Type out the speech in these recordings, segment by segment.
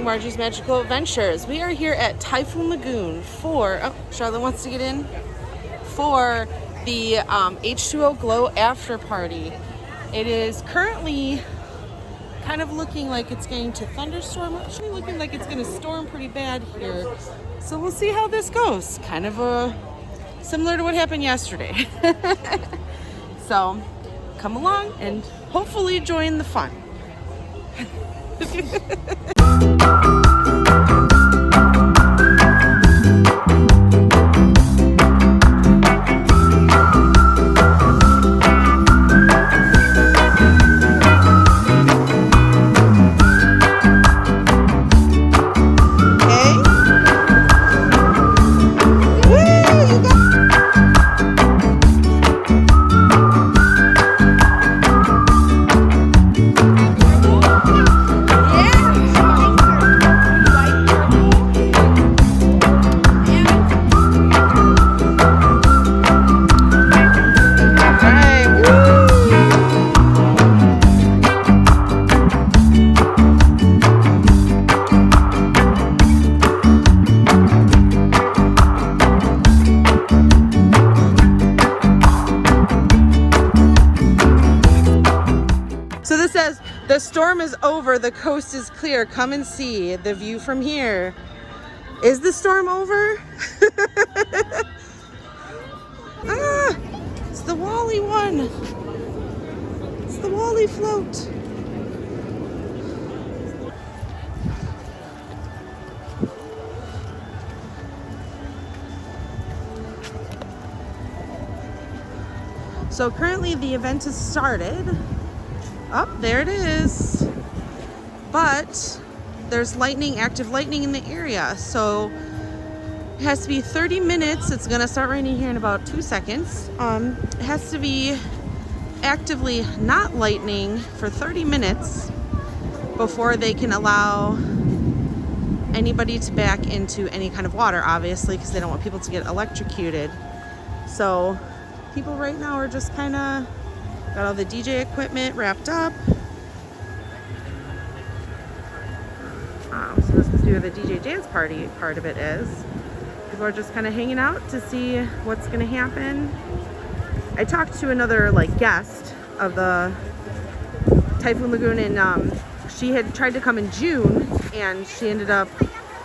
Margie's Magical Adventures. We are here at Typhoon Lagoon for, oh, Charlotte wants to get in, for the H2O Glow after party. It is currently kind of looking like it's going to thunderstorm. Actually looking like it's going to storm pretty bad here. So we'll see how this goes. Kind of similar to what happened yesterday. So come along and hopefully join the fun. So this says, the storm is over, the coast is clear, come and see the view from here. Is the storm over? Ah, it's the Wally one. It's the Wally float. So currently the event has started. Oh, there it is. But there's lightning, active lightning in the area. So it has to be 30 minutes. It's gonna start raining here in about 2 seconds. It has to be actively not lightning for 30 minutes before they can allow anybody to back into any kind of water, obviously, because they don't want people to get electrocuted. So people right now are just kind of got all the DJ equipment wrapped up. So this must be where the DJ dance party part of it is. People are just kind of hanging out to see what's going to happen. I talked to another guest of the Typhoon Lagoon, and she had tried to come in June, and she ended up,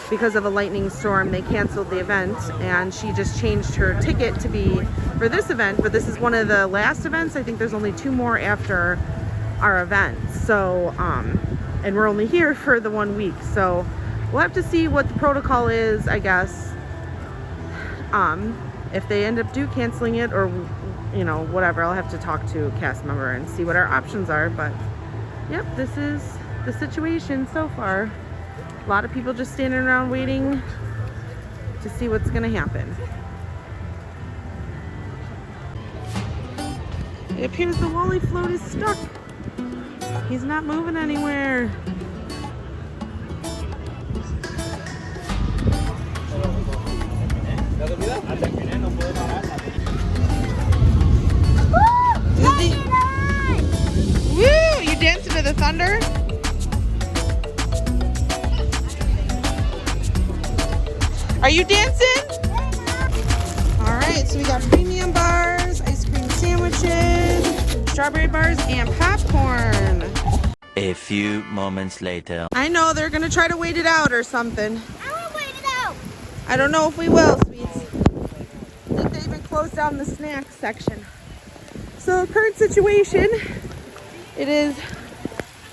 because of a lightning storm, they canceled the event, and she just changed her ticket to be for this event. But this is one of the last events. I think there's only 2 more after our event. So, and we're only here for the 1 week. So we'll have to see what the protocol is, I guess. If they end up canceling it, or, you know, whatever, I'll have to talk to a cast member and see what our options are. But yep, this is the situation so far. A lot of people just standing around waiting to see what's going to happen. It appears the Wally float is stuck. He's not moving anywhere. Woo! You dancing to the thunder? Are you dancing? All right, so we got premium bars, ice cream sandwiches, strawberry bars, and popcorn. A few moments later. I know they're gonna try to wait it out or something. I will wait it out. I don't know if we will, sweets. I think they even closed down the snacks section. So current situation, it is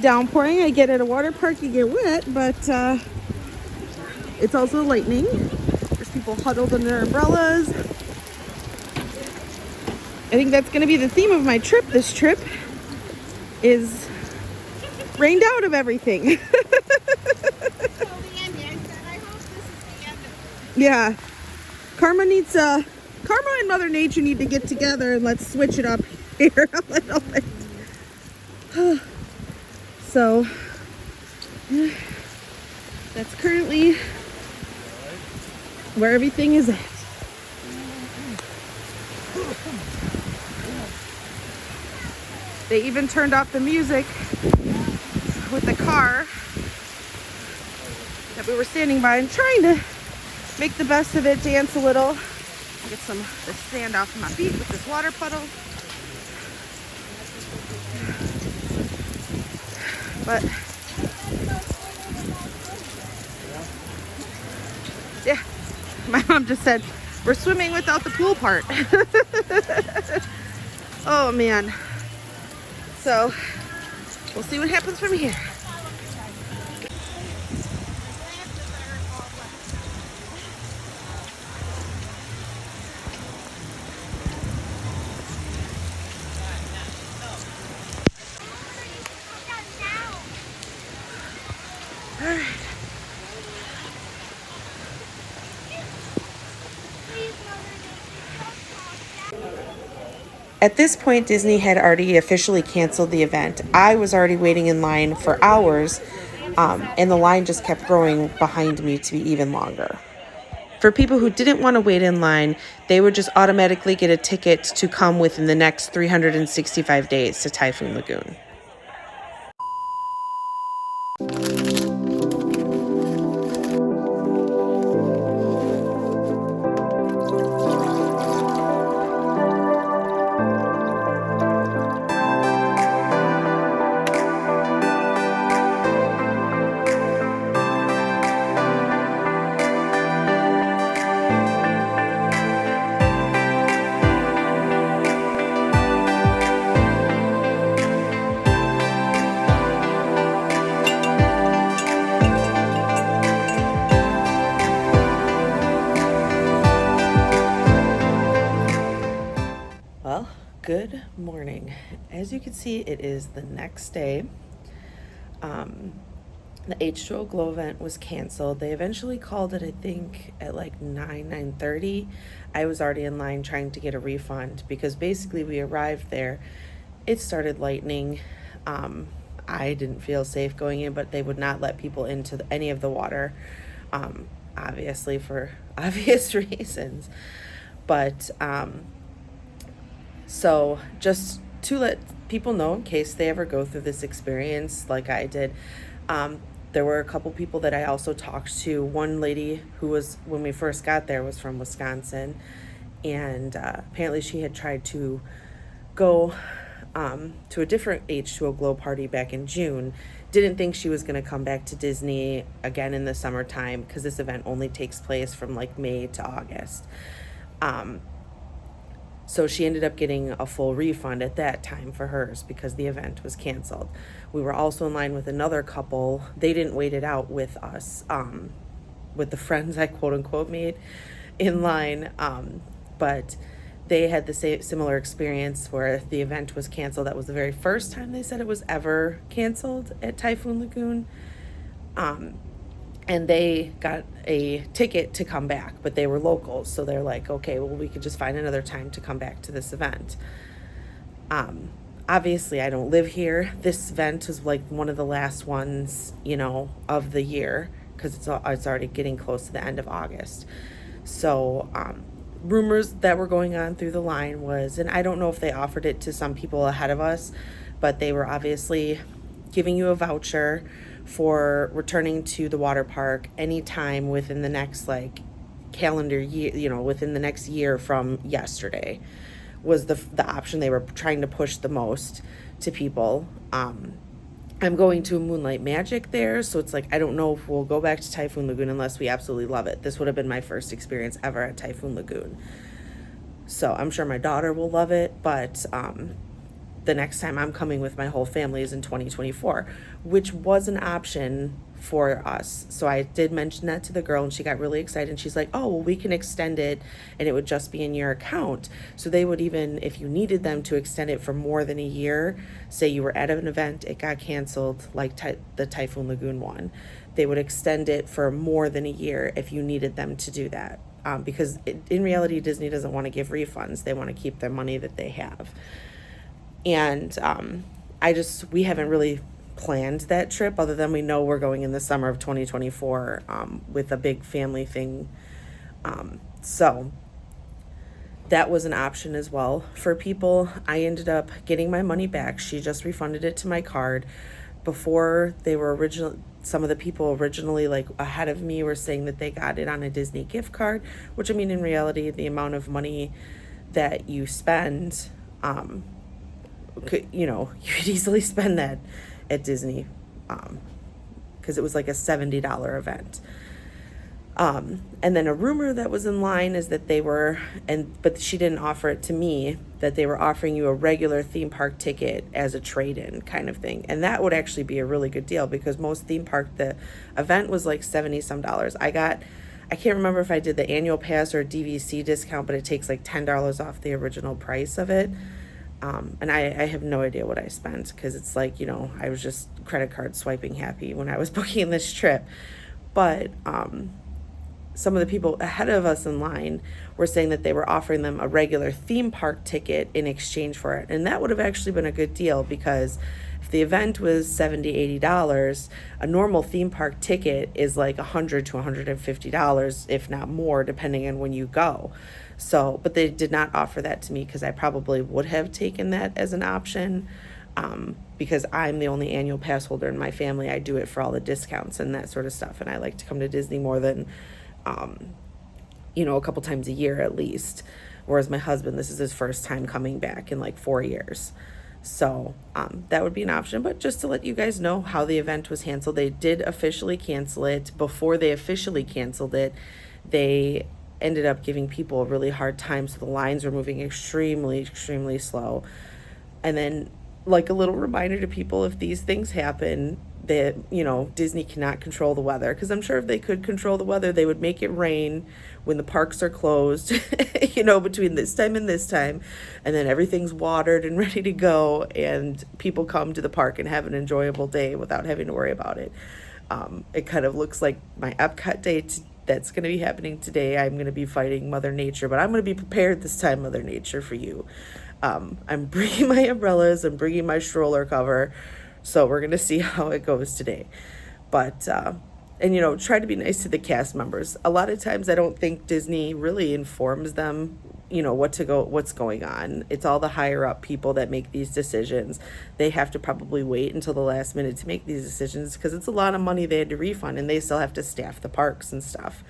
downpouring. I get at a water park, you get wet, but it's also lightning. There's people huddled under umbrellas. I think that's going to be the theme of my trip. This trip is rained out of everything. Yeah. Karma and Mother Nature need to get together, and let's switch it up here a little bit. So, that's currently where everything is at. They even turned off the music with the car that we were standing by and trying to make the best of it, dance a little, get some of the sand off my feet with this water puddle. But yeah, my mom just said we're swimming without the pool part. Oh man. So we'll see what happens from here. All right. At this point, Disney had already officially canceled the event. I was already waiting in line for hours, and the line just kept growing behind me to be even longer. For people who didn't want to wait in line, they would just automatically get a ticket to come within the next 365 days to Typhoon Lagoon. Well, good morning. As you can see, it is the next day. The H2O Glow event was canceled. They eventually called it, I think, at like 9:30. I was already in line trying to get a refund because basically we arrived there. It started lightning. I didn't feel safe going in, but they would not let people into any of the water, obviously for obvious reasons. But so just to let people know in case they ever go through this experience like I did, there were a couple people that I also talked to. One lady who was, when we first got there, was from Wisconsin, and apparently she had tried to go to a different H2O Glow party back in June. Didn't think she was going to come back to Disney again in the summertime because this event only takes place from like May to August. So she ended up getting a full refund at that time for hers because the event was canceled. We were also in line with another couple. They didn't wait it out with us, with the friends I quote unquote made in line. But they had the same similar experience where the event was canceled. That was the very first time they said it was ever canceled at Typhoon Lagoon. And they got a ticket to come back, but they were locals. So they're like, okay, well, we could just find another time to come back to this event. Obviously, I don't live here. This event was like one of the last ones, you know, of the year because it's already getting close to the end of August. So rumors that were going on through the line was, and I don't know if they offered it to some people ahead of us, but they were obviously giving you a voucher for returning to the water park anytime within the next like calendar year, you know, within the next year from yesterday was the option they were trying to push the most to people. I'm going to Moonlight Magic there, so it's like I don't know if we'll go back to Typhoon Lagoon unless we absolutely love it. This would have been my first experience ever at Typhoon Lagoon, so I'm sure my daughter will love it, but the next time I'm coming with my whole family is in 2024, which was an option for us. So I did mention that to the girl and she got really excited and she's like, oh, well, we can extend it and it would just be in your account. So they would even, if you needed them to extend it for more than a year, say you were at an event, it got canceled like the Typhoon Lagoon one, they would extend it for more than a year if you needed them to do that. Because in reality, Disney doesn't want to give refunds. They want to keep their money that they have. And we haven't really planned that trip other than we know we're going in the summer of 2024 with a big family thing. So that was an option as well for people. I ended up getting my money back. She just refunded it to my card. Before they were Some of the people originally, like ahead of me, were saying that they got it on a Disney gift card, which, I mean, in reality, the amount of money that you spend, you could easily spend that at Disney, because it was like a $70 event. And then a rumor that was in line is that but she didn't offer it to me, that they were offering you a regular theme park ticket as a trade-in kind of thing. And that would actually be a really good deal, because most theme park, the event was like 70 some dollars. I can't remember if I did the annual pass or DVC discount, but it takes like $10 off the original price of it. And I have no idea what I spent, because it's like, I was just credit card swiping happy when I was booking this trip. But some of the people ahead of us in line were saying that they were offering them a regular theme park ticket in exchange for it. And that would have actually been a good deal, because if the event was $70, $80, a normal theme park ticket is like $100 to $150, if not more, depending on when you go. So, but they did not offer that to me, because I probably would have taken that as an option, because I'm the only annual pass holder in my family. I do it for all the discounts and that sort of stuff. And I like to come to Disney more than a couple times a year at least. Whereas my husband, this is his first time coming back in like 4 years. So that would be an option. But just to let you guys know how the event was canceled, they did officially cancel it. Before they officially canceled it, they ended up giving people a really hard time. So the lines were moving extremely, extremely slow. And then, like a little reminder to people, if these things happen, that, Disney cannot control the weather, because I'm sure if they could control the weather, they would make it rain when the parks are closed, between this time and this time, and then everything's watered and ready to go, and people come to the park and have an enjoyable day without having to worry about it. It kind of looks like my Epcot day that's going to be happening today. I'm going to be fighting Mother Nature, but I'm going to be prepared this time, Mother Nature, for you. I'm bringing my umbrellas, I'm bringing my stroller cover, so we're going to see how it goes today. But, try to be nice to the cast members. A lot of times I don't think Disney really informs them, what's going on. It's all the higher up people that make these decisions. They have to probably wait until the last minute to make these decisions, because it's a lot of money they had to refund, and they still have to staff the parks and stuff,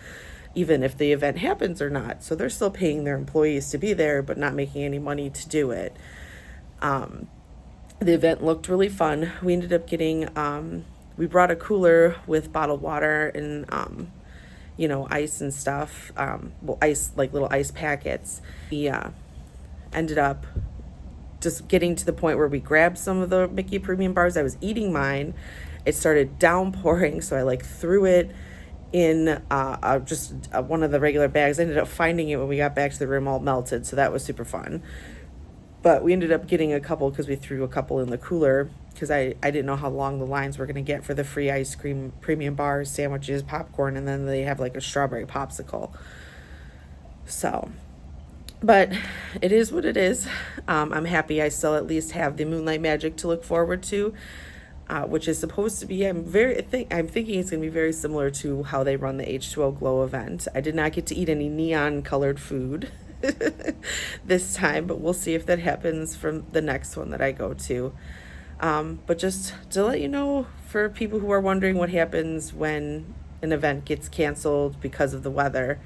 even if the event happens or not. So they're still paying their employees to be there, but not making any money to do it. The event looked really fun. We ended up getting, we brought a cooler with bottled water and, ice and stuff. Ice, like little ice packets. We ended up just getting to the point where we grabbed some of the Mickey Premium bars. I was eating mine. It started downpouring, so I threw it in just one of the regular bags. I ended up finding it when we got back to the room all melted, so that was super fun. But we ended up getting a couple, because we threw a couple in the cooler, because I didn't know how long the lines were going to get for the free ice cream premium bars, sandwiches, popcorn, and then they have like a strawberry popsicle. So, but it is what it is. I'm happy I still at least have the Moonlight Magic to look forward to, which is supposed to be, I'm thinking it's going to be very similar to how they run the H2O Glow event. I did not get to eat any neon colored food this time, but we'll see if that happens from the next one that I go to. But just to let you know, for people who are wondering what happens when an event gets canceled because of the weather,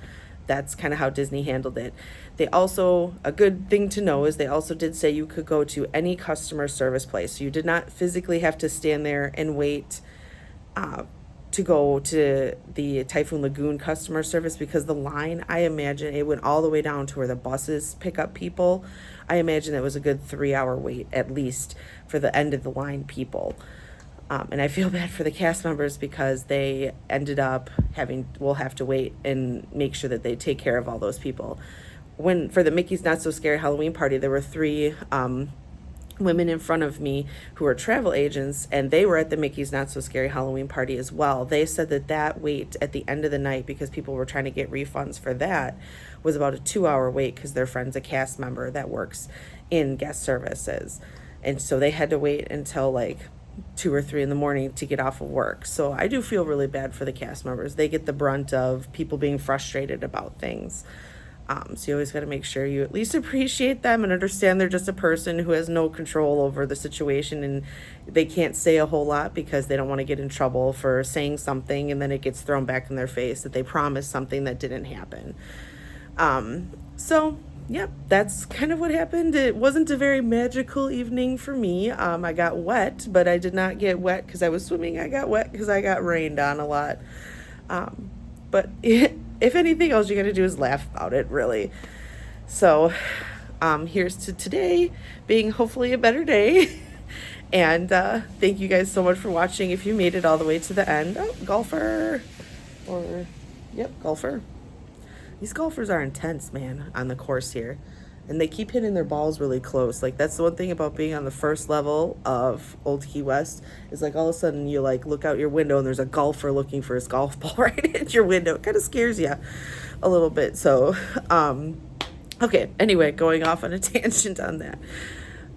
that's kind of how Disney handled it. They also, a good thing to know is they also did say you could go to any customer service place. So you did not physically have to stand there and wait to go to the Typhoon Lagoon customer service, because the line, I imagine it went all the way down to where the buses pick up people. I imagine it was a good 3-hour wait at least for the end of the line people. And I feel bad for the cast members, because they ended up will have to wait and make sure that they take care of all those people. For the Mickey's Not So Scary Halloween party, there were 3 women in front of me who are travel agents, and they were at the Mickey's Not So Scary Halloween party as well. They said that wait at the end of the night, because people were trying to get refunds for that, was about a 2-hour wait, because their friend's a cast member that works in guest services. And so they had to wait until like 2 or 3 in the morning to get off of work. So I do feel really bad for the cast members. They get the brunt of people being frustrated about things. So you always got to make sure you at least appreciate them and understand they're just a person who has no control over the situation, and they can't say a whole lot because they don't want to get in trouble for saying something and then it gets thrown back in their face that they promised something that didn't happen. So yep, that's kind of what happened. It wasn't a very magical evening for me. I got wet, but I did not get wet because I was swimming. I got wet because I got rained on a lot. But if anything else, you got to do is laugh about it, really. So here's to today being hopefully a better day. And thank you guys so much for watching. If you made it all the way to the end. Oh, golfer. Yep, golfer. These golfers are intense, man, on the course here. And they keep hitting their balls really close. Like, that's the one thing about being on the first level of Old Key West, is like all of a sudden you like look out your window and there's a golfer looking for his golf ball right at your window. It kind of scares you a little bit. So, okay, anyway, going off on a tangent on that.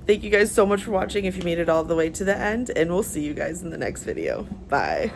Thank you guys so much for watching if you made it all the way to the end, and we'll see you guys in the next video. Bye.